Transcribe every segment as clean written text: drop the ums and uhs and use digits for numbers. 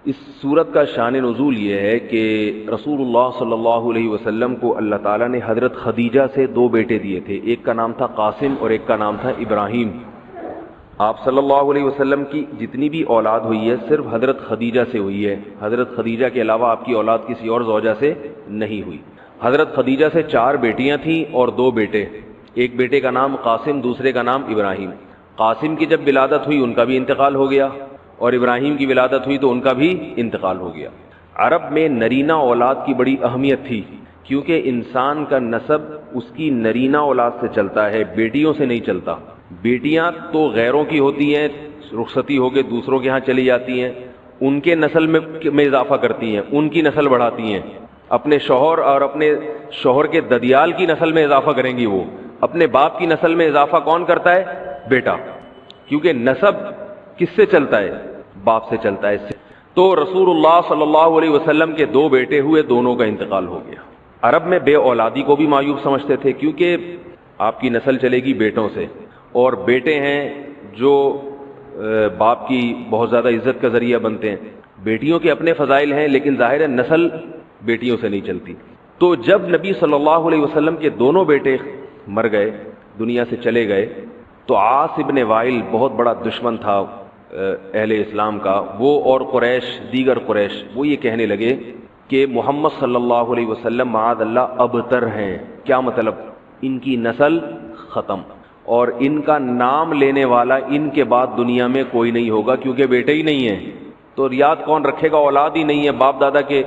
اس صورت کا شان نزول یہ ہے کہ رسول اللہ صلی اللہ علیہ وسلم کو اللہ تعالیٰ نے حضرت خدیجہ سے دو بیٹے دیے تھے، ایک کا نام تھا قاسم اور ایک کا نام تھا ابراہیم۔ آپ صلی اللہ علیہ وسلم کی جتنی بھی اولاد ہوئی ہے صرف حضرت خدیجہ سے ہوئی ہے، حضرت خدیجہ کے علاوہ آپ کی اولاد کسی اور زوجہ سے نہیں ہوئی۔ حضرت خدیجہ سے 4 بیٹیاں تھیں اور 2 بیٹے، ایک بیٹے کا نام قاسم، دوسرے کا نام ابراہیم۔ قاسم کی جب ولادت ہوئی ان کا بھی انتقال ہو گیا، اور ابراہیم کی ولادت ہوئی تو ان کا بھی انتقال ہو گیا۔ عرب میں نرینہ اولاد کی بڑی اہمیت تھی، کیونکہ انسان کا نسب اس کی نرینہ اولاد سے چلتا ہے، بیٹیوں سے نہیں چلتا۔ بیٹیاں تو غیروں کی ہوتی ہیں، رخصتی ہو کے دوسروں کے ہاں چلی جاتی ہیں، ان کے نسل میں اضافہ کرتی ہیں، ان کی نسل بڑھاتی ہیں، اپنے شوہر اور اپنے شوہر کے ددیال کی نسل میں اضافہ کریں گی، وہ اپنے باپ کی نسل میں اضافہ کون کرتا ہے؟ بیٹا، کیونکہ نسب کس سے چلتا ہے؟ باپ سے چلتا ہے۔ تو رسول اللہ صلی اللہ علیہ وسلم کے 2 بیٹے ہوئے، دونوں کا انتقال ہو گیا۔ عرب میں بے اولادی کو بھی معیوب سمجھتے تھے، کیونکہ آپ کی نسل چلے گی بیٹوں سے، اور بیٹے ہیں جو باپ کی بہت زیادہ عزت کا ذریعہ بنتے ہیں۔ بیٹیوں کے اپنے فضائل ہیں، لیکن ظاہر ہے نسل بیٹیوں سے نہیں چلتی۔ تو جب نبی صلی اللہ علیہ وسلم کے دونوں بیٹے مر گئے، دنیا سے چلے گئے، تو عاص ابن وائل بہت بڑا دشمن تھا اہل اسلام کا، وہ اور قریش، دیگر قریش، وہ یہ کہنے لگے کہ محمد صلی اللہ علیہ وسلم معاذ اللہ ابتر ہیں۔ کیا مطلب؟ ان کی نسل ختم، اور ان کا نام لینے والا ان کے بعد دنیا میں کوئی نہیں ہوگا، کیونکہ بیٹے ہی نہیں ہیں، تو یاد کون رکھے گا؟ اولاد ہی نہیں ہے، باپ دادا کے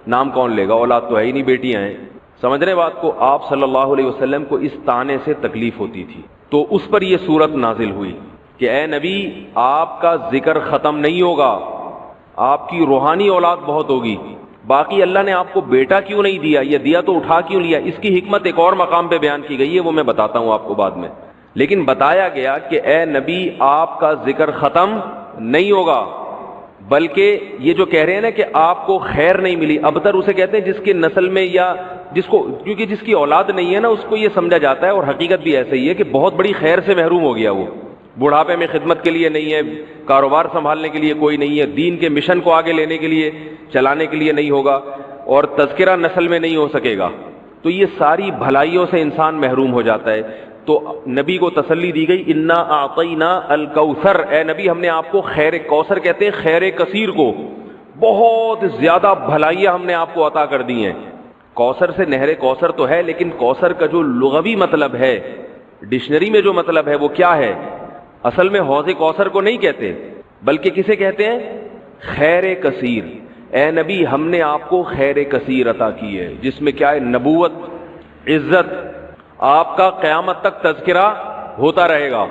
نام کون لے گا؟ اولاد تو ہے ہی نہیں، بیٹیاں ہیں۔ سمجھ رہے بات کو؟ آپ صلی اللہ علیہ وسلم کو اس طعنے سے تکلیف ہوتی تھی، تو اس پر یہ صورت نازل ہوئی کہ اے نبی، آپ کا ذکر ختم نہیں ہوگا، آپ کی روحانی اولاد بہت ہوگی۔ باقی اللہ نے آپ کو بیٹا کیوں نہیں دیا، یہ دیا تو اٹھا کیوں لیا، اس کی حکمت ایک اور مقام پہ بیان کی گئی ہے، وہ میں بتاتا ہوں آپ کو بعد میں۔ لیکن بتایا گیا کہ اے نبی، آپ کا ذکر ختم نہیں ہوگا، بلکہ یہ جو کہہ رہے ہیں نا کہ آپ کو خیر نہیں ملی، ابتر اسے کہتے ہیں جس کے نسل میں یا جس کو، کیونکہ جس کی اولاد نہیں ہے نا اس کو یہ سمجھا جاتا ہے، اور حقیقت بھی ایسے ہی ہے کہ بہت بڑی خیر سے محروم ہو گیا، وہ بڑھاپے میں خدمت کے لیے نہیں ہے، کاروبار سنبھالنے کے لیے کوئی نہیں ہے، دین کے مشن کو آگے لینے کے لیے، چلانے کے لیے نہیں ہوگا، اور تذکرہ نسل میں نہیں ہو سکے گا، تو یہ ساری بھلائیوں سے انسان محروم ہو جاتا ہے۔ تو نبی کو تسلی دی گئی، انا اعطینا الکوثر، اے نبی ہم نے آپ کو خیر کوثر کہتے ہیں خیر کثیر کو، بہت زیادہ بھلائیاں ہم نے آپ کو عطا کر دی ہیں۔ کوثر سے نہر کوثر تو ہے، لیکن کوثر کا جو لغوی مطلب ہے، ڈکشنری میں جو مطلب ہے وہ کیا ہے؟ اصل میں حوض کوثر کو نہیں کہتے، بلکہ کسے کہتے ہیں؟ خیر کثیر۔ اے نبی ہم نے آپ کو خیر کثیر عطا کی ہے، جس میں کیا ہے؟ نبوت، عزت، آپ کا قیامت تک تذکرہ ہوتا رہے گا،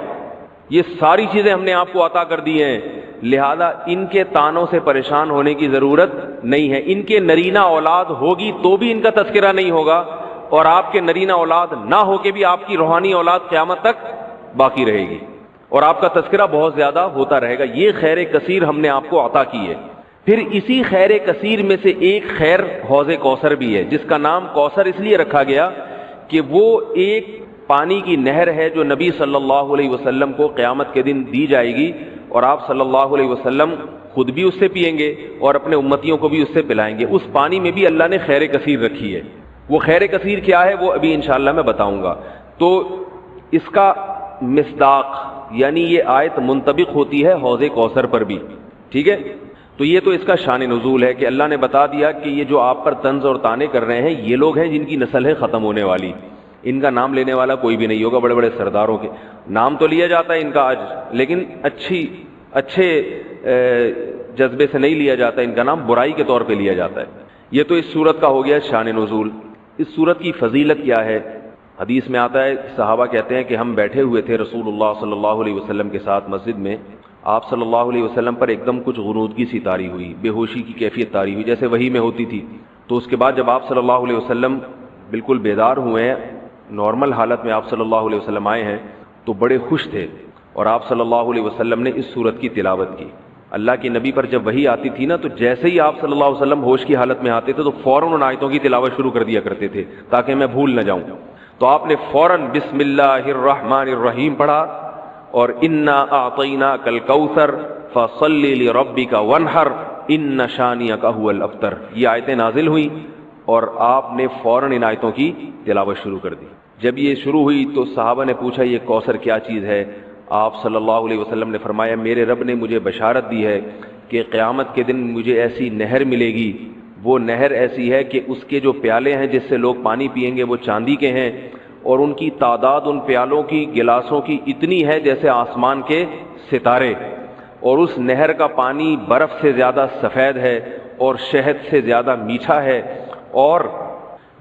یہ ساری چیزیں ہم نے آپ کو عطا کر دی ہیں، لہذا ان کے تانوں سے پریشان ہونے کی ضرورت نہیں ہے۔ ان کے نرینہ اولاد ہوگی تو بھی ان کا تذکرہ نہیں ہوگا، اور آپ کے نرینہ اولاد نہ ہو کے بھی آپ کی روحانی اولاد قیامت تک باقی رہے گی، اور آپ کا تذکرہ بہت زیادہ ہوتا رہے گا۔ یہ خیر کثیر ہم نے آپ کو عطا کی ہے۔ پھر اسی خیر کثیر میں سے ایک خیر حوض کوثر بھی ہے، جس کا نام کوثر اس لیے رکھا گیا کہ وہ ایک پانی کی نہر ہے جو نبی صلی اللہ علیہ وسلم کو قیامت کے دن دی جائے گی، اور آپ صلی اللہ علیہ وسلم خود بھی اس سے پیئیں گے اور اپنے امتیوں کو بھی اس سے پلائیں گے۔ اس پانی میں بھی اللہ نے خیر کثیر رکھی ہے۔ وہ خیر کثیر کیا ہے وہ ابھی انشاءاللہ میں بتاؤں گا۔ تو اس کا مصداق یعنی یہ آیت منطبق ہوتی ہے حوض کوثر پر بھی، ٹھیک ہے؟ تو یہ تو اس کا شان نزول ہے کہ اللہ نے بتا دیا کہ یہ جو آپ پر طنز اور طعنے کر رہے ہیں یہ لوگ ہیں جن کی نسل ہے ختم ہونے والی، ان کا نام لینے والا کوئی بھی نہیں ہوگا۔ بڑے بڑے سرداروں کے نام تو لیا جاتا ہے ان کا آج، لیکن اچھے جذبے سے نہیں لیا جاتا، ان کا نام برائی کے طور پہ لیا جاتا ہے۔ یہ تو اس صورت کا ہو گیا شان نزول۔ اس صورت کی فضیلت کیا ہے؟ حدیث میں آتا ہے، صحابہ کہتے ہیں کہ ہم بیٹھے ہوئے تھے رسول اللہ صلی اللہ علیہ وسلم کے ساتھ مسجد میں، آپ صلی اللہ علیہ وسلم پر ایک دم کچھ غنودگی سی طاری ہوئی، بے ہوشی کی کیفیت طاری ہوئی، جیسے وحی میں ہوتی تھی۔ تو اس کے بعد جب آپ صلی اللہ علیہ وسلم بالکل بیدار ہوئے ہیں، نارمل حالت میں آپ صلی اللہ علیہ وسلم آئے ہیں، تو بڑے خوش تھے، اور آپ صلی اللہ علیہ وسلم نے اس سورت کی تلاوت کی۔ اللہ کے نبی پر جب وحی آتی تھی نا، تو جیسے ہی آپ صلی اللہ علیہ وسلم ہوش کی حالت میں آتے تھے تو فوراً ان آیتوں کی تلاوت شروع کر دیا کرتے تھے تاکہ میں بھول نہ جاؤں۔ تو آپ نے فوراً بسم اللہ الرحمن الرحیم پڑھا، اور انا اعطیناک الکوثر فصل لربک وانحر، ان شانئک هو الابتر، یہ آیتیں نازل ہوئیں اور آپ نے فوراً ان آیتوں کی تلاوت شروع کر دی۔ جب یہ شروع ہوئی تو صحابہ نے پوچھا یہ کوثر کیا چیز ہے؟ آپ صلی اللہ علیہ وسلم نے فرمایا میرے رب نے مجھے بشارت دی ہے کہ قیامت کے دن مجھے ایسی نہر ملے گی، وہ نہر ایسی ہے کہ اس کے جو پیالے ہیں جس سے لوگ پانی پئیں گے وہ چاندی کے ہیں، اور ان کی تعداد ان پیالوں کی گلاسوں کی اتنی ہے جیسے آسمان کے ستارے، اور اس نہر کا پانی برف سے زیادہ سفید ہے اور شہد سے زیادہ میٹھا ہے، اور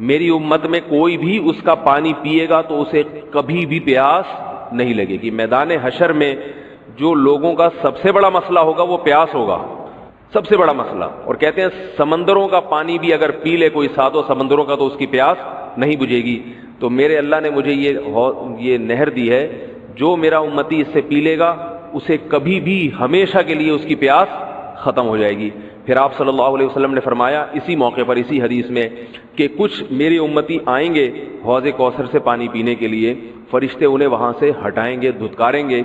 میری امت میں کوئی بھی اس کا پانی پیے گا تو اسے کبھی بھی پیاس نہیں لگے گی۔ میدان حشر میں جو لوگوں کا سب سے بڑا مسئلہ ہوگا وہ پیاس ہوگا، سب سے بڑا مسئلہ، اور کہتے ہیں سمندروں کا پانی بھی اگر پی لے کوئی ساتوں سمندروں کا تو اس کی پیاس نہیں بجھے گی۔ تو میرے اللہ نے مجھے یہ نہر دی ہے، جو میرا امتی اس سے پی لے گا اسے کبھی بھی ہمیشہ کے لیے اس کی پیاس ختم ہو جائے گی۔ پھر آپ صلی اللہ علیہ وسلم نے فرمایا اسی موقع پر اسی حدیث میں کہ کچھ میری امتی آئیں گے حوض کوثر سے پانی پینے کے لیے، فرشتے انہیں وہاں سے ہٹائیں گے، دھتکاریں گے،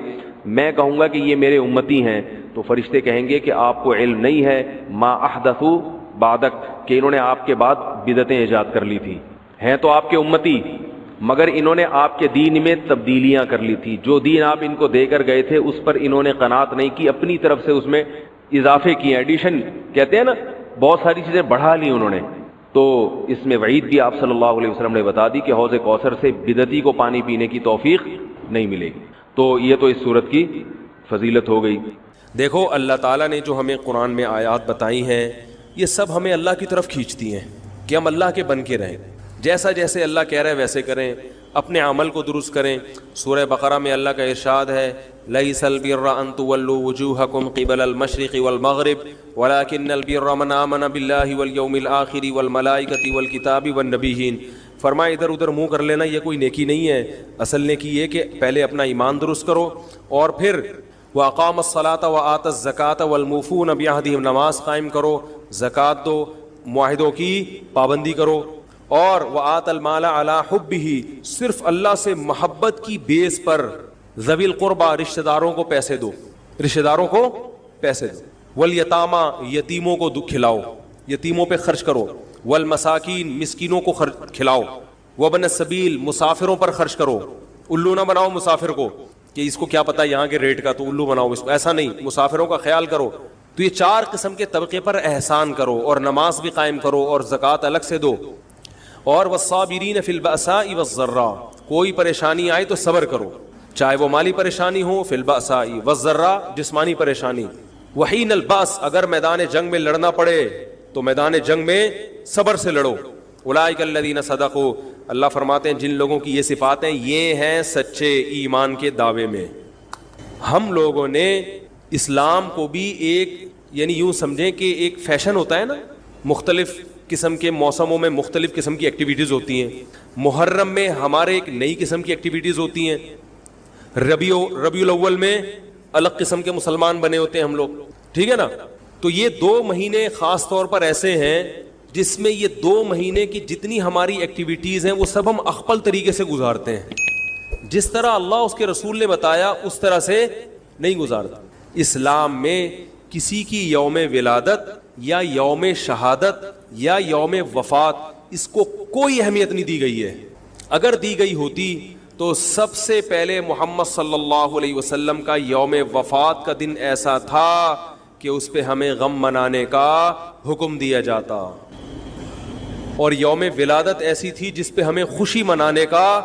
میں کہوں گا کہ یہ میرے امتی ہیں، تو فرشتے کہیں گے کہ آپ کو علم نہیں ہے ما احدثوا بعدک، کہ انہوں نے آپ کے بعد بدعتیں ایجاد کر لی تھی، ہیں تو آپ کے امتی مگر انہوں نے آپ کے دین میں تبدیلیاں کر لی تھی، جو دین آپ ان کو دے کر گئے تھے اس پر انہوں نے قناعت نہیں کی، اپنی طرف سے اس میں اضافے کیے، ایڈیشن کہتے ہیں نا، بہت ساری چیزیں بڑھا لی انہوں نے۔ تو اس میں وعید بھی آپ صلی اللہ علیہ وسلم نے بتا دی کہ حوض کوثر سے بدعتی کو پانی پینے کی توفیق نہیں ملے گی۔ تو یہ تو اس صورت کی فضیلت ہو گئی۔ دیکھو اللہ تعالیٰ نے جو ہمیں قرآن میں آیات بتائی ہیں یہ سب ہمیں اللہ کی طرف کھینچتی ہیں کہ ہم اللہ کے بن کے رہیں، جیسا جیسے اللہ کہہ رہے ہیں ویسے کریں، اپنے عمل کو درست کریں۔ سورہ بقرہ میں اللہ کا ارشاد ہے لیس البر ان تولوا وجوہکم قبل المشرق والمغرب ولکن البر من آمن باللہ والیوم الآخر والملائکۃ والکتاب والنبیین۔ فرمایا ادھر ادھر منہ کر لینا یہ کوئی نیکی نہیں ہے، اصل نیکی یہ کہ پہلے اپنا ایمان درست کرو اور پھر وَأَقَامَ الصَّلَاةَ وَآتَى الزَّكَاةَ وَالْمُوفُونَ بِعَهْدِهِمْ، نماز قائم کرو، زکوٰۃ دو، معاہدوں کی پابندی کرو، اور وَآتَى الْمَالَ عَلَى حُبِّهِ، صرف اللہ سے محبت کی بیس پر ذوی القربى رشتہ داروں کو پیسے دو، رشتہ داروں کو پیسے دو، والیتامى یتیموں کو کھلاؤ، یتیموں پہ خرچ کرو، والمساکین مسکینوں کو کھلاؤ، وابن السبیل مسافروں پر خرچ کرو، الو نہ بناؤ مسافر کو کہ اس کو کیا پتا یہاں کے ریٹ کا تو الو بناؤ اس کو، ایسا نہیں، مسافروں کا خیال کرو۔ تو یہ چار قسم کے طبقے پر احسان کرو، اور نماز بھی قائم کرو اور زکوٰۃ الگ سے دو، اور والصابرین فی البأساء والضراء، کوئی پریشانی آئے تو صبر کرو، چاہے وہ مالی پریشانی ہو، فی البأساء والضراء جسمانی پریشانی، وحین البأس اگر میدان جنگ میں لڑنا پڑے تو میدان جنگ میں صبر سے لڑو، اولئک الذین صدقوا، اللہ فرماتے ہیں جن لوگوں کی یہ صفات ہیں یہ ہیں سچے ایمان کے دعوے میں۔ ہم لوگوں نے اسلام کو بھی ایک یعنی یوں سمجھیں کہ ایک فیشن ہوتا ہے نا، مختلف قسم کے موسموں میں مختلف قسم کی ایکٹیویٹیز ہوتی ہیں، محرم میں ہمارے ایک نئی قسم کی ایکٹیویٹیز ہوتی ہیں، ربیع الاول میں الگ قسم کے مسلمان بنے ہوتے ہیں ہم لوگ، ٹھیک ہے نا۔ تو یہ 2 مہینے خاص طور پر ایسے ہیں جس میں یہ 2 مہینے کی جتنی ہماری ایکٹیویٹیز ہیں وہ سب ہم اخپل طریقے سے گزارتے ہیں، جس طرح اللہ اس کے رسول نے بتایا اس طرح سے نہیں گزارتا۔ اسلام میں کسی کی یوم ولادت یا یوم شہادت یا یوم وفات اس کو کوئی اہمیت نہیں دی گئی ہے، اگر دی گئی ہوتی تو سب سے پہلے محمد صلی اللہ علیہ وسلم کا یوم وفات کا دن ایسا تھا کہ اس پہ ہمیں غم منانے کا حکم دیا جاتا، اور یوم ولادت ایسی تھی جس پہ ہمیں خوشی منانے کا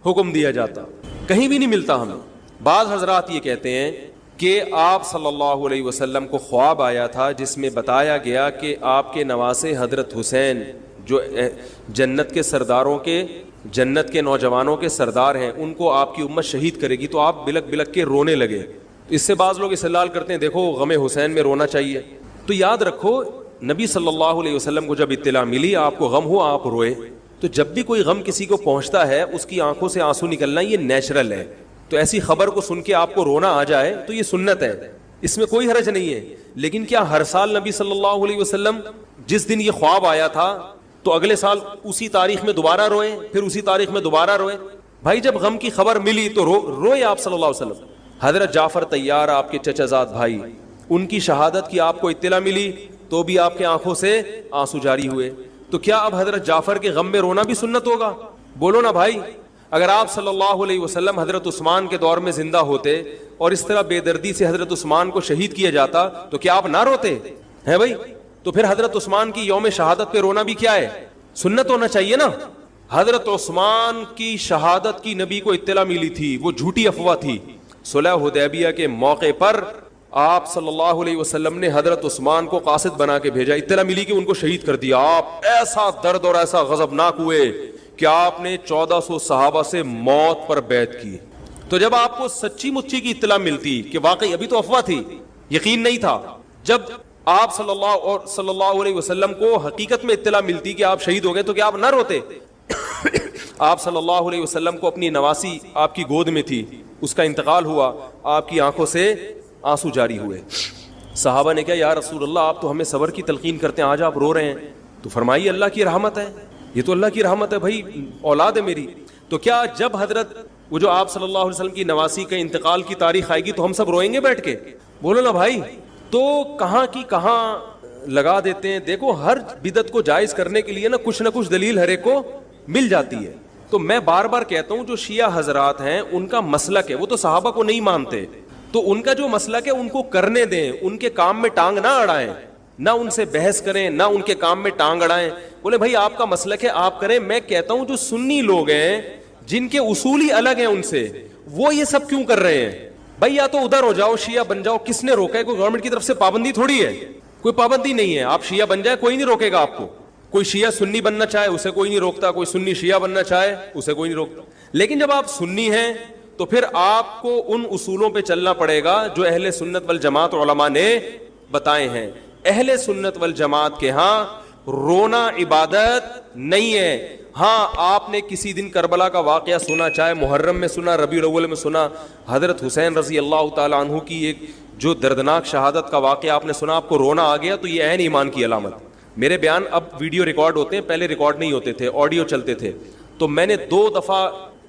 حکم دیا جاتا، کہیں بھی نہیں ملتا ہمیں۔ بعض حضرات یہ کہتے ہیں کہ آپ صلی اللہ علیہ وسلم کو خواب آیا تھا جس میں بتایا گیا کہ آپ کے نواسے حضرت حسین جو جنت کے سرداروں کے جنت کے نوجوانوں کے سردار ہیں ان کو آپ کی امت شہید کرے گی، تو آپ بلک بلک کے رونے لگے۔ اس سے بعض لوگ استدلال کرتے ہیں دیکھو غم حسین میں رونا چاہیے، تو یاد رکھو نبی صلی اللہ علیہ وسلم کو جب اطلاع ملی آپ کو غم ہو آپ روئے، تو جب بھی کوئی غم کسی کو پہنچتا ہے اس کی آنکھوں سے آنسو نکلنا یہ نیچرل ہے، تو ایسی خبر کو سن کے آپ کو رونا آ جائے تو یہ سنت ہے، اس میں کوئی حرج نہیں ہے۔ لیکن کیا ہر سال نبی صلی اللہ علیہ وسلم جس دن یہ خواب آیا تھا تو اگلے سال اسی تاریخ میں دوبارہ روئیں، پھر اسی تاریخ میں دوبارہ روئیں؟ بھائی جب غم کی خبر ملی تو روئے آپ صلی اللہ علیہ وسلم۔ حضرت جعفر طیار آپ کے چچا زاد بھائی، ان کی شہادت کی آپ کو اطلاع ملی تو بھی آپ کے آنکھوں سے آنسو جاری ہوئے. تو کیا اب حضرت جعفر کے غم میں رونا بھی سنت ہوگا؟ بولو نا بھائی. اگر آپ صلی اللہ علیہ وسلم حضرت عثمان کے دور میں زندہ ہوتے اور اس طرح بے دردی سے حضرت عثمان کو شہید کیا جاتا تو کیا آپ نہ روتے ہیں بھائی؟ تو پھر حضرت عثمان کی یوم شہادت پہ رونا بھی کیا ہے؟ سنت ہونا چاہیے نا. حضرت عثمان کی شہادت کی نبی کو اطلاع ملی تھی, وہ جھوٹی افواہ تھی. صلح حدیبیہ کے موقع پر آپ صلی اللہ علیہ وسلم نے حضرت عثمان کو قاصد بنا کے بھیجا, اطلاع ملی کہ ان کو شہید کر دیا. آپ ایسا درد اور ایسا غضبناک ہوئے کہ آپ نے 1400 صحابہ سے موت پر بیعت کی. تو جب آپ کو سچی مچی کی اطلاع ملتی کہ واقعی ابھی تو افواہ تھی, یقین نہیں تھا, جب آپ صلی اللہ علیہ وسلم کو حقیقت میں اطلاع ملتی کہ آپ شہید ہو گئے تو کیا آپ نہ روتے؟ آپ صلی اللہ علیہ وسلم کو اپنی نواسی آپ کی گود میں تھی, اس کا انتقال ہوا, آپ کی آنکھوں سے آنسو جاری ہوئے. صحابہ نے کہا یا رسول اللہ آپ تو ہمیں صبر کی تلقین کرتے ہیں, آج آپ رو رہے ہیں. تو فرمائیے اللہ کی رحمت ہے, یہ تو اللہ کی رحمت ہے بھائی, اولاد ہے میری. تو کیا جب حضرت وہ جو آپ صلی اللہ علیہ وسلم کی نواسی کا انتقال کی تاریخ آئے گی تو ہم سب روئیں گے بیٹھ کے؟ بولو نا بھائی. تو کہاں کی کہاں لگا دیتے ہیں. دیکھو ہر بدعت کو جائز کرنے کے لیے نا کچھ دلیل ہر ایک کو مل جاتی ہے. تو میں بار بار کہتا ہوں جو شیعہ حضرات ہیں ان کا مسلک ہے, وہ تو صحابہ کو نہیں مانتے, تو ان کا جو مسلک ہے ان کو کرنے دیں, ان کے کام میں ٹانگ نہ اڑائیں, نہ ان سے بحث کریں, نہ ان کے کام میں ٹانگ اڑائیں. بولے بھائی آپ کا مسلک ہے آپ کریں. میں کہتا ہوں جو سنی لوگ ہیں جن کے اصول ہی الگ ہیں ان سے, وہ یہ سب کیوں کر رہے ہیں بھائی؟ یا تو ادھر ہو جاؤ, شیعہ بن جاؤ. کس نے روکا ہے؟ کوئی گورنمنٹ کی طرف سے پابندی تھوڑی ہے, کوئی پابندی نہیں ہے. آپ شیعہ بن جائے, کوئی نہیں روکے گا آپ کو. کوئی شیعہ سنی بننا چاہے اسے کوئی نہیں روکتا, کوئی سنی شیعہ بننا چاہے اسے کوئی نہیں روکتا. لیکن جب آپ سنی ہیں تو پھر آپ کو ان اصولوں پہ چلنا پڑے گا جو اہل سنت والجماعت علماء نے بتائے ہیں. اہل سنت والجماعت کے ہاں رونا عبادت نہیں ہے. ہاں آپ نے کسی دن کربلا کا واقعہ سنا, چاہے محرم میں سنا, ربیع الاول میں سنا, حضرت حسین رضی اللہ تعالیٰ عنہ کی ایک جو دردناک شہادت کا واقعہ آپ نے سنا, آپ کو رونا آ گیا, تو یہ عین ایمان کی علامت. میرے بیان اب ویڈیو ریکارڈ ہوتے ہیں, پہلے ریکارڈ نہیں ہوتے تھے, آڈیو چلتے تھے. تو میں نے 2 دفعہ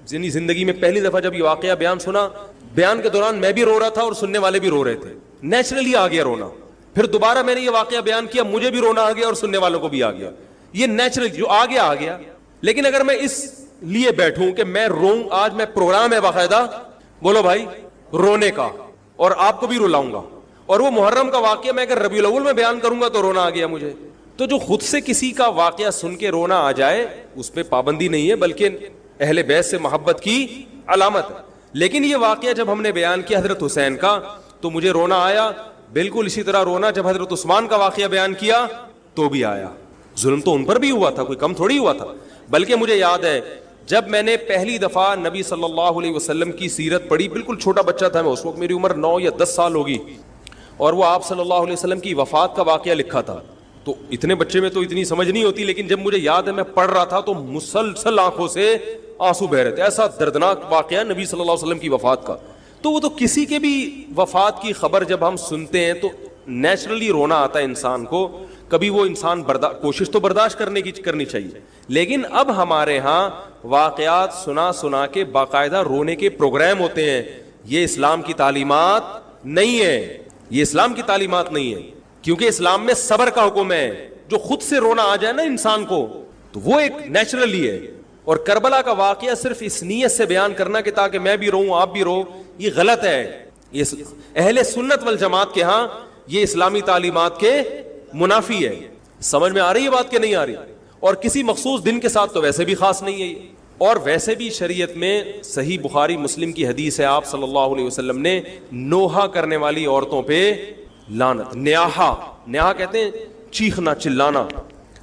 زندگی میں پہلی دفعہ جب یہ واقعہ بیان سنا, بیان کے دوران میں بھی رو رہا تھا اور سننے والے بھی رو رہے تھے. نیچرلی آ گیا رونا. پھر دوبارہ میں نے یہ واقعہ بیان کیا, مجھے بھی رونا آ گیا اور سننے والوں کو بھی آ گیا. یہ نیچرل جو آ گیا. لیکن اگر میں اس لیے بیٹھوں کہ میں روؤں, آج میں پروگرام ہے باقاعدہ, بولو بھائی, رونے کا, اور آپ کو بھی رلاؤں گا, اور وہ محرم کا واقعہ میں اگر ربیع الاول میں بیان کروں گا تو رونا آ گیا مجھے. تو جو خود سے کسی کا واقعہ سن کے رونا آ جائے اس پہ پابندی نہیں ہے, بلکہ اہل بیت سے محبت کی علامت ہے. لیکن یہ واقعہ جب ہم نے بیان کیا حضرت حسین کا تو مجھے رونا آیا. بالکل اسی طرح رونا جب حضرت عثمان کا واقعہ بیان کیا تو بھی آیا. ظلم تو ان پر بھی ہوا تھا, کوئی کم تھوڑی ہوا تھا. بلکہ مجھے یاد ہے جب میں نے پہلی دفعہ نبی صلی اللہ علیہ وسلم کی سیرت پڑھی, بالکل چھوٹا بچہ تھا میں اس وقت, میری عمر 9 یا 10 سال ہوگی, اور وہ آپ صلی اللہ علیہ وسلم کی وفات کا واقعہ لکھا تھا. تو اتنے بچے میں تو اتنی سمجھ نہیں ہوتی, لیکن جب مجھے یاد ہے میں پڑھ رہا تھا تو مسلسل آنکھوں سے آنسو بہ رہے تھے. ایسا دردناک واقعہ نبی صلی اللہ علیہ وسلم کی وفات کا. تو وہ تو کسی کے بھی وفات کی خبر جب ہم سنتے ہیں تو نیچرلی رونا آتا ہے انسان کو. کبھی وہ انسان کوشش تو برداشت کرنی چاہیے, لیکن اب ہمارے ہاں واقعات سنا کے باقاعدہ رونے کے پروگرام ہوتے ہیں. یہ اسلام کی تعلیمات نہیں ہے, یہ اسلام کی تعلیمات نہیں ہے, کیونکہ اسلام میں صبر کا حکم ہے. جو خود سے رونا آ جائے نا انسان کو تو وہ ایک نیچرلی ہے. اور کربلا کا واقعہ صرف اس نیت سے بیان کرنا کہ تاکہ میں بھی روؤں آپ بھی رو, یہ غلط ہے. یہ اہل سنت والجماعت کے ہاں یہ اسلامی تعلیمات کے منافی ہے. سمجھ میں آ رہی ہے بات کہ نہیں آ رہی؟ اور کسی مخصوص دن کے ساتھ تو ویسے بھی خاص نہیں ہے یہ. اور ویسے بھی شریعت میں صحیح بخاری مسلم کی حدیث ہے, آپ صلی اللہ علیہ وسلم نے نوحہ کرنے والی عورتوں پہ لعنت, نیاحہ کہتے ہیں چیخنا چلانا.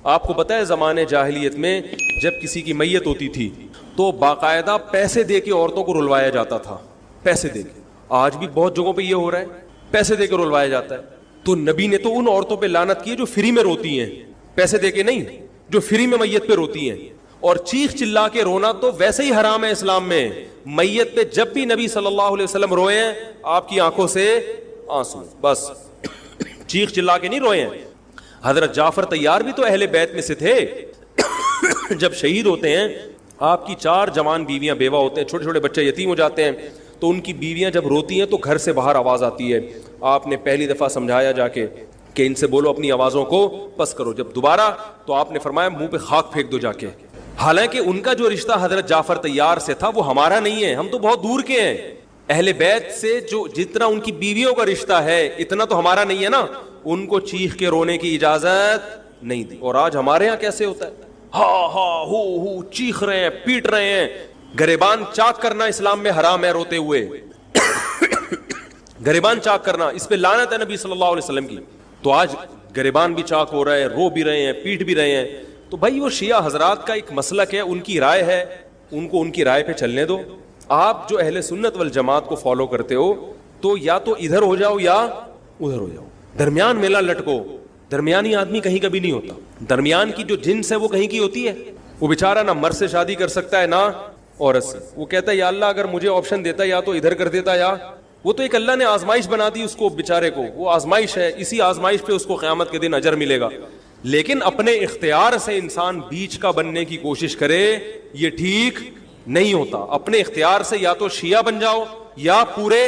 آپ کو پتہ ہے زمانے جاہلیت میں جب کسی کی میت ہوتی تھی تو باقاعدہ پیسے دے کے عورتوں کو رلوایا جاتا تھا, پیسے دے کے. آج بھی بہت جگہوں پہ یہ ہو رہا ہے, پیسے دے کے رلوایا جاتا ہے. تو نبی نے تو ان عورتوں پہ لعنت کی جو فری میں روتی ہیں, پیسے دے کے نہیں, جو فری میں میت پہ روتی ہیں. اور چیخ چلا کے رونا تو ویسے ہی حرام ہے اسلام میں. میت پہ جب بھی نبی صلی اللہ علیہ وسلم روئے ہیں آپ کی آنکھوں سے آنسو, بس چیخ چلا کے نہیں روئے ہیں. حضرت جعفر طیار بھی تو اہل بیت میں سے تھے. جب شہید ہوتے ہیں آپ کی 4 جوان بیویاں بیوہ ہوتے ہیں, چھوٹے چھوٹے بچے یتیم ہو جاتے ہیں, تو ان کی بیویاں جب روتی ہیں تو گھر سے باہر آواز آتی ہے. آپ نے پہلی دفعہ سمجھایا جا کے کہ ان سے بولو اپنی آوازوں کو پس کرو. جب دوبارہ تو آپ نے فرمایا منہ پہ خاک پھینک دو جا کے. حالانکہ ان کا جو رشتہ حضرت جعفر طیار سے تھا وہ ہمارا نہیں ہے, ہم تو بہت دور کے ہیں. اہل بیت سے جو جتنا ان کی بیویوں کا رشتہ ہے اتنا تو ہمارا نہیں ہے نا. ان کو چیخ کے رونے کی اجازت نہیں دی. اور آج ہمارے ہاں کیسے ہوتا ہے, ہا ہا ہو چیخ رہے ہیں, پیٹ رہے ہیں. گریبان چاک کرنا اسلام میں حرام ہے روتے ہوئے. گریبان چاک کرنا, اس پہ لعنت ہے نبی صلی اللہ علیہ وسلم کی. تو آج گریبان بھی چاک ہو رہا ہے, رو بھی رہے ہیں, پیٹ بھی رہے ہیں. تو بھائی وہ شیعہ حضرات کا ایک مسلک ہے, ان کی رائے ہے, ان کو ان کی رائے پہ چلنے دو. آپ جو اہل سنت والجماعت کو فالو کرتے ہو تو یا تو ادھر ہو جاؤ یا ادھر ہو جاؤ, درمیان میلہ لٹکو. درمیانی آدمی کہیں کبھی نہیں ہوتا. درمیان کی جو جنس ہے وہ کہیں کی ہوتی ہے. وہ بیچارہ نہ مرد سے شادی کر سکتا ہے نہ عورت سے. وہ کہتا ہے یا اللہ اگر مجھے آپشن دیتا یا تو ادھر کر دیتا, یا وہ تو ایک اللہ نے آزمائش بنا دی اس کو بیچارے کو, وہ آزمائش ہے, اسی آزمائش پہ اس کو قیامت کے دن اجر ملے گا. لیکن اپنے اختیار سے انسان بیچ کا بننے کی کوشش کرے یہ ٹھیک نہیں ہوتا. اپنے اختیار سے یا تو شیعہ بن جاؤ یا پورے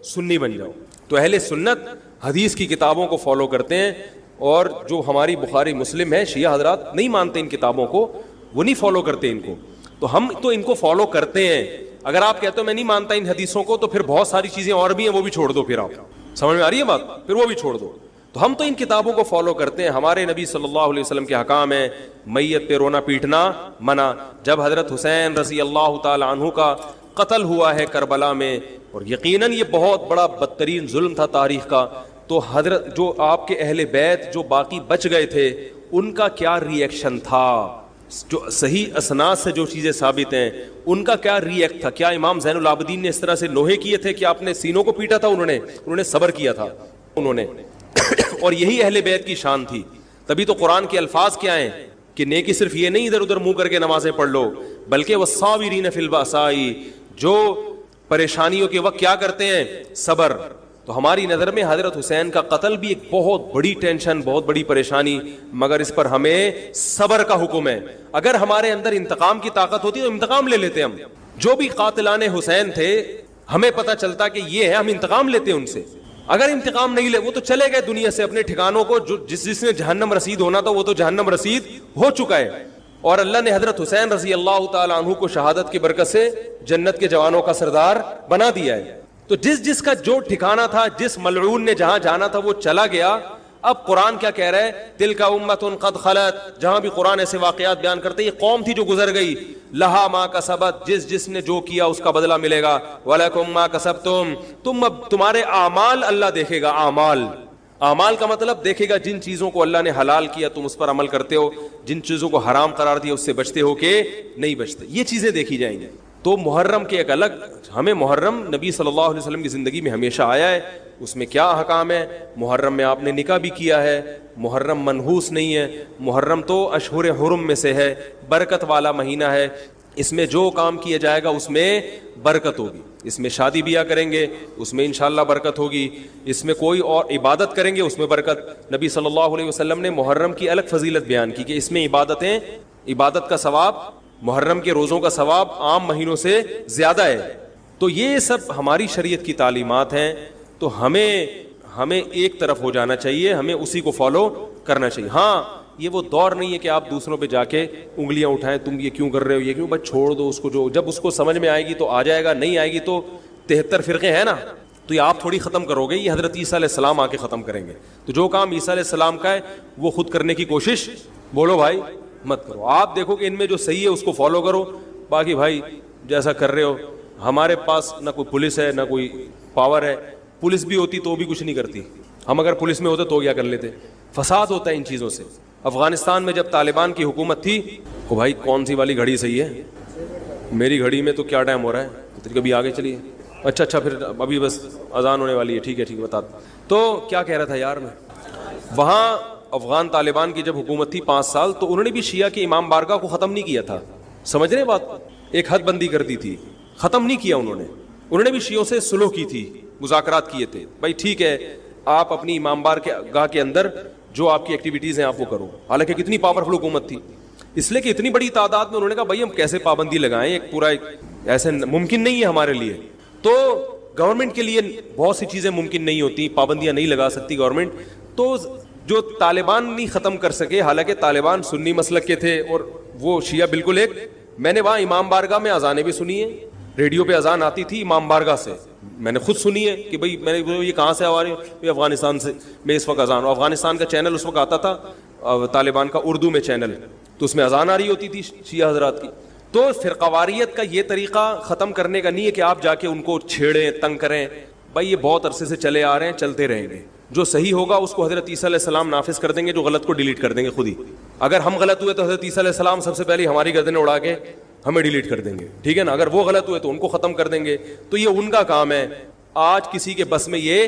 سنی بن جاؤ. تو اہل سنت حدیث کی کتابوں کو فالو کرتے ہیں, اور جو ہماری بخاری مسلم ہے شیعہ حضرات نہیں مانتے ان کتابوں کو, وہ نہیں فالو کرتے ان کو. تو ہم تو ان کو فالو کرتے ہیں. اگر آپ کہتے ہو میں نہیں مانتا ان حدیثوں کو تو پھر بہت ساری چیزیں اور بھی ہیں وہ بھی چھوڑ دو. پھر آپ سمجھ میں آ رہی ہے بات, پھر وہ بھی چھوڑ دو. تو ہم تو ان کتابوں کو فالو کرتے ہیں. ہمارے نبی صلی اللہ علیہ وسلم کے حکام ہیں میت پہ رونا پیٹنا منع. جب حضرت حسین رضی اللہ تعالی عنہ کا قتل ہوا ہے کربلا میں, اور یقیناً یہ بہت بڑا بدترین ظلم تھا تاریخ کا, تو حضرت جو آپ کے اہل بیت جو باقی بچ گئے تھے ان کا کیا ری ایکشن تھا, جو صحیح اسناد سے جو چیزیں ثابت ہیں ان کا کیا ری ایکٹ تھا. کیا امام زین العابدین نے اس طرح سے نوحے کیے تھے کہ آپ نے سینوں کو پیٹا تھا؟ انہوں نے صبر کیا تھا انہوں نے. اور یہی اہل بیت کی شان تھی. تبھی تو قرآن کے الفاظ کیا ہیں کہ نیکی صرف یہ نہیں ادھر ادھر منہ کر کے نمازیں پڑھ لو, بلکہ والصابرین فی البأساء, جو پریشانیوں کے وقت کیا کرتے ہیں, صبر. تو ہماری نظر میں حضرت حسین کا قتل بھی ایک بہت بڑی ٹینشن, بہت بڑی پریشانی, مگر اس پر ہمیں صبر کا حکم ہے. اگر ہمارے اندر انتقام کی طاقت ہوتی تو انتقام لے لیتے. ہم جو بھی قاتلان حسین تھے ہمیں پتہ چلتا کہ یہ ہے, ہم انتقام لیتے ان سے. اگر انتقام نہیں لے, وہ تو چلے گئے دنیا سے اپنے ٹھکانوں کو, جس نے جہنم رسید ہونا تھا وہ تو جہنم رسید ہو چکا ہے. اور اللہ نے حضرت حسین رضی اللہ تعالی عنہ کو شہادت کی برکت سے جنت کے جوانوں کا سردار بنا دیا ہے. تو جس کا جو ٹھکانہ تھا, جس ملعون نے جہاں جانا تھا وہ چلا گیا. اب قرآن کیا کہہ رہا ہے, تلک امۃ قد خلت. جہاں بھی قرآن ایسے واقعات بیان کرتے یہ قوم تھی جو گزر گئی. لہا ما کسبت, جس نے جو کیا اس کا بدلہ ملے گا. ولکم ما کسبتم, تم اب تمہارے اعمال اللہ دیکھے گا. اعمال کا مطلب دیکھے گا جن چیزوں کو اللہ نے حلال کیا تم اس پر عمل کرتے ہو, جن چیزوں کو حرام قرار دیا اس سے بچتے ہو کہ نہیں بچتے, یہ چیزیں دیکھی جائیں گی. تو محرم کے ایک الگ, ہمیں محرم نبی صلی اللہ علیہ وسلم کی زندگی میں ہمیشہ آیا ہے, اس میں کیا احکام ہے. محرم میں آپ نے نکاح بھی کیا ہے, محرم منحوس نہیں ہے. محرم تو اشہر حرم میں سے ہے, برکت والا مہینہ ہے. اس میں جو کام کیا جائے گا اس میں برکت ہوگی. اس میں شادی بیاہ کریں گے اس میں انشاءاللہ برکت ہوگی. اس میں کوئی اور عبادت کریں گے اس میں برکت. نبی صلی اللہ علیہ وسلم نے محرم کی الگ فضیلت بیان کی کہ اس میں عبادت کا ثواب, محرم کے روزوں کا ثواب عام مہینوں سے زیادہ ہے. تو یہ سب ہماری شریعت کی تعلیمات ہیں. تو ہمیں ایک طرف ہو جانا چاہیے, ہمیں اسی کو فالو کرنا چاہیے. ہاں یہ وہ دور نہیں ہے کہ آپ دوسروں پہ جا کے انگلیاں اٹھائیں, تم یہ کیوں کر رہے ہو, یہ کیوں, بس چھوڑ دو اس کو. جو جب اس کو سمجھ میں آئے گی تو آ جائے گا, نہیں آئے گی تو 73 فرقے ہیں نا, تو یہ آپ تھوڑی ختم کرو گے, یہ حضرت عیسیٰ علیہ السلام آ کے ختم کریں گے. تو جو کام عیسیٰ علیہ السلام کا ہے وہ خود کرنے کی کوشش بولو بھائی مت کرو. آپ دیکھو کہ ان میں جو صحیح ہے اس کو فالو کرو, باقی بھائی جیسا کر رہے ہو. ہمارے پاس نہ کوئی پولیس ہے نہ کوئی پاور ہے. پولیس بھی ہوتی تو بھی کچھ نہیں کرتی. ہم اگر پولیس میں ہوتے تو کیا کر لیتے. فساد ہوتا ہے ان چیزوں سے. افغانستان میں جب طالبان کی حکومت تھی, تو بھائی کون سی والی گھڑی صحیح ہے, میری گھڑی میں تو کیا ٹائم ہو رہا ہے, تو کبھی آگے چلیے. اچھا پھر ابھی بس اذان ہونے والی ہے, ٹھیک ہے بتا. تو کیا کہہ رہا تھا یار میں, وہاں افغان طالبان کی جب حکومت تھی 5 سال, تو انہوں نے بھی شیعہ کے امام بارگاہ کو ختم نہیں کیا تھا. سمجھ رہے بات, ایک حد بندی کر دی تھی, ختم نہیں کیا انہوں نے بھی شیعوں سے صلح کی تھی, مذاکرات کیے تھے. بھائی ٹھیک ہے آپ اپنی امام بارگاہ کے اندر جو آپ کی ایکٹیویٹیز ہیں آپ وہ کرو. حالانکہ کتنی پاورفل حکومت تھی, اس لیے کہ اتنی بڑی تعداد میں انہوں نے کہا بھائی ہم کیسے پابندی لگائیں, ایک پورا ایسے ممکن نہیں ہے ہمارے لیے. تو گورنمنٹ کے لیے بہت سی چیزیں ممکن نہیں ہوتی, پابندیاں نہیں لگا سکتی گورنمنٹ. تو جو طالبان نہیں ختم کر سکے, حالانکہ طالبان سنی مسلک کے تھے اور وہ شیعہ بالکل ایک. میں نے وہاں امام بارگاہ میں اذانیں بھی سنی ہیں, ریڈیو پہ اذان آتی تھی امام بارگاہ سے, میں نے خود سنی ہے کہ بھائی میں نے یہ کہاں سے آ رہی ہے, افغانستان سے. میں اس وقت اذان, افغانستان کا چینل اس وقت آتا تھا طالبان کا اردو میں چینل, تو اس میں اذان آ رہی ہوتی تھی شیعہ حضرات کی. تو فرقواریت کا یہ طریقہ ختم کرنے کا نہیں ہے کہ آپ جا کے ان کو چھیڑیں, تنگ کریں. بھائی یہ بہت عرصے سے چلے آ رہے ہیں, چلتے رہیں گے. جو صحیح ہوگا اس کو حضرت عیسیٰ علیہ السلام نافذ کر دیں گے, جو غلط کو ڈیلیٹ کر دیں گے خود ہی. اگر ہم غلط ہوئے تو حضرت عیسیٰ علیہ السلام سب سے پہلے ہماری گردنیں اڑا کے ہمیں ڈیلیٹ کر دیں گے, ٹھیک ہے نا. اگر وہ غلط ہوئے تو ان کو ختم کر دیں گے. تو یہ ان کا کام ہے, آج کسی کے بس میں یہ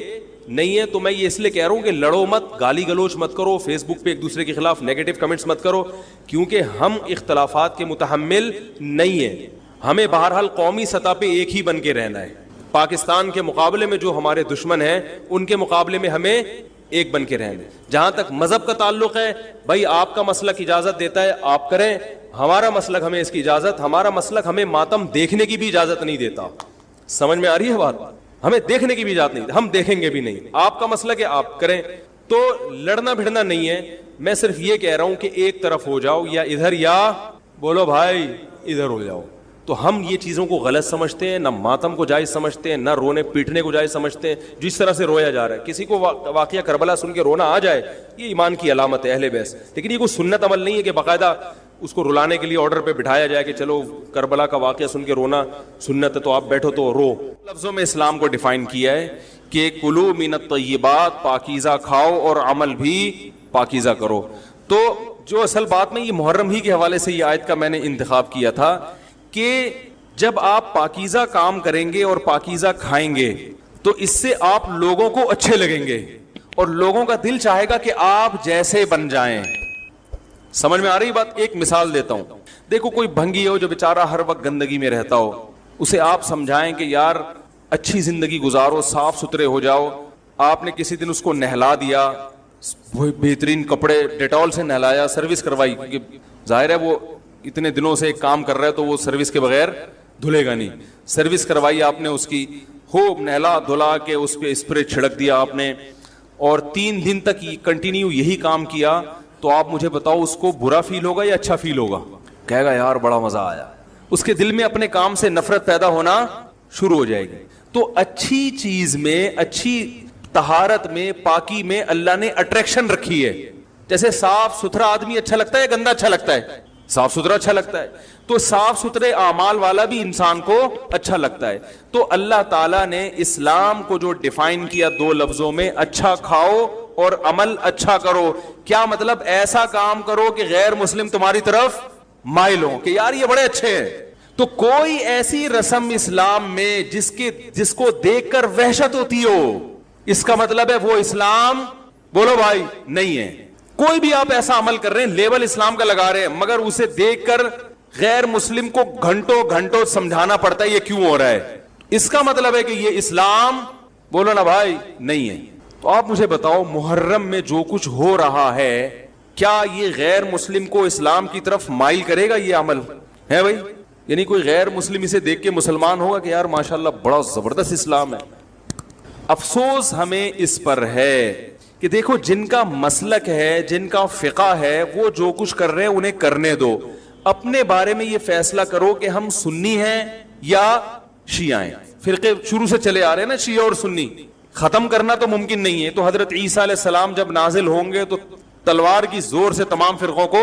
نہیں ہے. تو میں یہ اس لیے کہہ رہا ہوں کہ لڑو مت, گالی گلوچ مت کرو, فیس بک پہ ایک دوسرے کے خلاف نیگیٹو کمنٹس مت کرو, کیونکہ ہم اختلافات کے متحمل نہیں ہیں. ہمیں بہرحال قومی سطح پہ ایک ہی بن کے رہنا ہے. پاکستان کے مقابلے میں جو ہمارے دشمن ہیں ان کے مقابلے میں ہمیں ایک بن کے رہنا ہے. جہاں تک مذہب کا تعلق ہے, بھائی آپ کا مسلک اجازت دیتا ہے آپ کریں, ہمارا مسلک ہمیں اس کی اجازت, ہمارا مسلک ہمیں ماتم دیکھنے کی بھی اجازت نہیں دیتا. سمجھ میں آ رہی ہے بات؟ ہمیں دیکھنے کی بھی اجازت نہیں, ہم دیکھیں گے بھی نہیں. آپ کا مسلک ہے آپ کریں. تو لڑنا بھڑنا نہیں ہے. میں صرف یہ کہہ رہا ہوں کہ ایک طرف ہو جاؤ, یا ادھر یا بولو بھائی ادھر ہو جاؤ. تو ہم یہ چیزوں کو غلط سمجھتے ہیں, نہ ماتم کو جائز سمجھتے ہیں, نہ رونے پیٹنے کو جائز سمجھتے ہیں. جس طرح سے رویا جا رہا ہے, کسی کو واقعہ کربلا سن کے رونا آ جائے, یہ ایمان کی علامت ہے اہل بیت, لیکن یہ کوئی سنت عمل نہیں ہے کہ باقاعدہ اس کو رلانے کے لیے آرڈر پہ بٹھایا جائے کہ چلو کربلا کا واقعہ سن کے رونا سنت ہے تو آپ بیٹھو تو رو. لفظوں میں اسلام کو ڈیفائن کیا ہے کہ کلو من الطیبات, پاکیزہ کھاؤ اور عمل بھی پاکیزہ کرو. تو جو اصل بات میں یہ محرم ہی کے حوالے سے یہ آیت کا میں نے انتخاب کیا تھا کہ جب آپ پاکیزہ کام کریں گے اور پاکیزہ کھائیں گے تو اس سے آپ لوگوں کو اچھے لگیں گے اور لوگوں کا دل چاہے گا کہ آپ جیسے بن جائیں. سمجھ میں آ رہی بات؟ ایک مثال دیتا ہوں. دیکھو کوئی بھنگی ہو جو بیچارہ ہر وقت گندگی میں رہتا ہو, اسے آپ سمجھائیں کہ یار اچھی زندگی گزارو, صاف ستھرے ہو جاؤ. آپ نے کسی دن اس کو نہلا دیا, بہترین کپڑے ڈیٹول سے نہلایا, سروس کروائی, کیونکہ ظاہر ہے وہ اتنے دنوں سے ایک کام کر رہا ہے تو وہ سروس کے بغیر دھلے گا نہیں. سروس کروائی آپ نے اس کی, خوب نہلا دھلا کے اس پہ اسپرے چھڑک دیا آپ نے, اور 3 دن تک کنٹینیو یہی کام کیا, تو آپ مجھے بتاؤ اس کو برا فیل ہوگا یا اچھا فیل ہوگا؟ کہے گا یار بڑا مزہ آیا. اس کے دل میں اپنے کام سے نفرت پیدا ہونا شروع ہو جائے گی. تو اچھی چیز میں, اچھی طہارت میں, پاکی میں اللہ نے اٹریکشن رکھی ہے. جیسے صاف ستھرا آدمی اچھا لگتا ہے, گندا اچھا لگتا ہے؟ صاف ستھرا اچھا لگتا ہے. تو صاف ستھرے اعمال والا بھی انسان کو اچھا لگتا ہے. تو اللہ تعالیٰ نے اسلام کو جو ڈیفائن کیا 2 لفظوں میں, اچھا کھاؤ اور عمل اچھا کرو. کیا مطلب؟ ایسا کام کرو کہ غیر مسلم تمہاری طرف مائل ہوں کہ یار یہ بڑے اچھے ہیں. تو کوئی ایسی رسم اسلام میں جس کو دیکھ کر وحشت ہوتی ہو, اس کا مطلب ہے وہ اسلام بولو بھائی نہیں ہے. کوئی بھی آپ ایسا عمل کر رہے ہیں, لیبل اسلام کا لگا رہے ہیں, مگر اسے دیکھ کر غیر مسلم کو گھنٹوں گھنٹوں سمجھانا پڑتا ہے یہ کیوں ہو رہا ہے, اس کا مطلب ہے کہ یہ اسلام بولو نا بھائی نہیں ہے. تو آپ مجھے بتاؤ محرم میں جو کچھ ہو رہا ہے, کیا یہ غیر مسلم کو اسلام کی طرف مائل کرے گا؟ یہ عمل ہے بھائی, یعنی کوئی غیر مسلم اسے دیکھ کے مسلمان ہوگا کہ یار ماشاءاللہ بڑا زبردست اسلام ہے. افسوس ہمیں اس پر ہے کہ دیکھو جن کا مسلک ہے, جن کا فقہ ہے, وہ جو کچھ کر رہے ہیں انہیں کرنے دو. اپنے بارے میں یہ فیصلہ کرو کہ ہم سنی ہیں یا شیعہ ہیں. فرقے شروع سے چلے آ رہے ہیں نا, شیعہ اور سنی, ختم کرنا تو ممکن نہیں ہے. تو حضرت عیسیٰ علیہ السلام جب نازل ہوں گے تو تلوار کی زور سے تمام فرقوں کو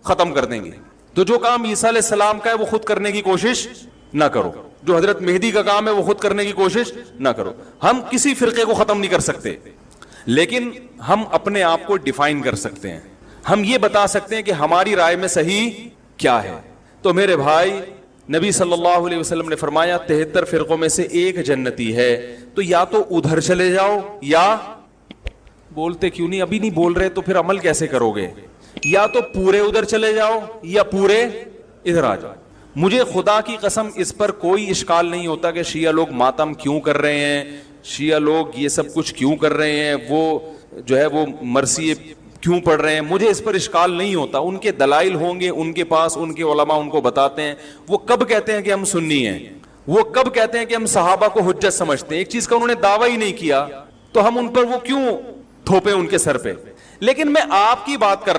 ختم کر دیں گے. تو جو کام عیسیٰ علیہ السلام کا ہے وہ خود کرنے کی کوشش نہ کرو, جو حضرت مہدی کا کام ہے وہ خود کرنے کی کوشش نہ کرو. ہم کسی فرقے کو ختم نہیں کر سکتے, لیکن ہم اپنے آپ کو ڈیفائن کر سکتے ہیں. ہم یہ بتا سکتے ہیں کہ ہماری رائے میں صحیح کیا ہے. تو میرے بھائی, نبی صلی اللہ علیہ وسلم نے فرمایا 73 فرقوں میں سے ایک جنتی ہے. تو یا تو ادھر چلے جاؤ, یا بولتے کیوں نہیں, ابھی نہیں بول رہے تو پھر عمل کیسے کرو گے, یا تو پورے ادھر چلے جاؤ یا پورے ادھر آ جاؤ. مجھے خدا کی قسم اس پر کوئی اشکال نہیں ہوتا کہ شیعہ لوگ ماتم کیوں کر رہے ہیں, شیعہ لوگ یہ سب کچھ کیوں کر رہے ہیں, وہ جو ہے وہ مرثیے کیوں پڑھ رہے ہیں. مجھے اس پر اشکال نہیں ہوتا. ان کے دلائل ہوں گے ان کے پاس, ان کے علماء ان کو بتاتے ہیں. وہ کب کہتے ہیں کہ ہم سنی ہیں, وہ کب کہتے ہیں کہ ہم صحابہ کو حجت سمجھتے ہیں. ایک چیز کا انہوں نے دعویٰ ہی نہیں کیا تو ہم ان پر وہ کیوں تھوپیں ان کے سر پہ. لیکن میں آپ کی بات کر